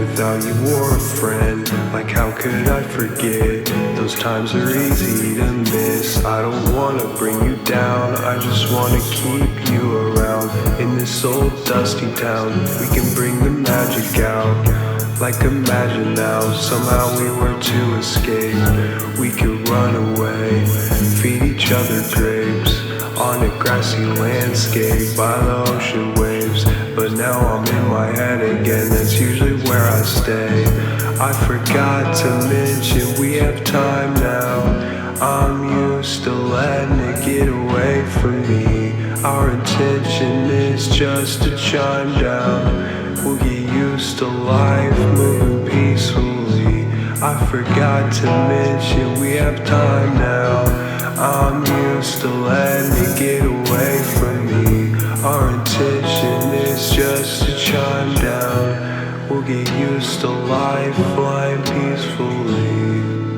without you or a friend. Like how could I forget? Those times are easy to miss. I don't wanna bring you down, I just wanna keep you around. In this old dusty town, we can bring the magic out. Like imagine now, somehow we were to escape. We could run away, feed each other grapes on a grassy landscape by the ocean waves. But now I'm in my head again, that's usually where I stay. I forgot to mention we have time now. I'm used to letting it get away from me. Our intention is just to chime down. We'll get used to life moving peacefully. I forgot to mention we have time now. I'm used to letting it get away from me. Our intention is just to chime down. We'll get used to life flying peacefully.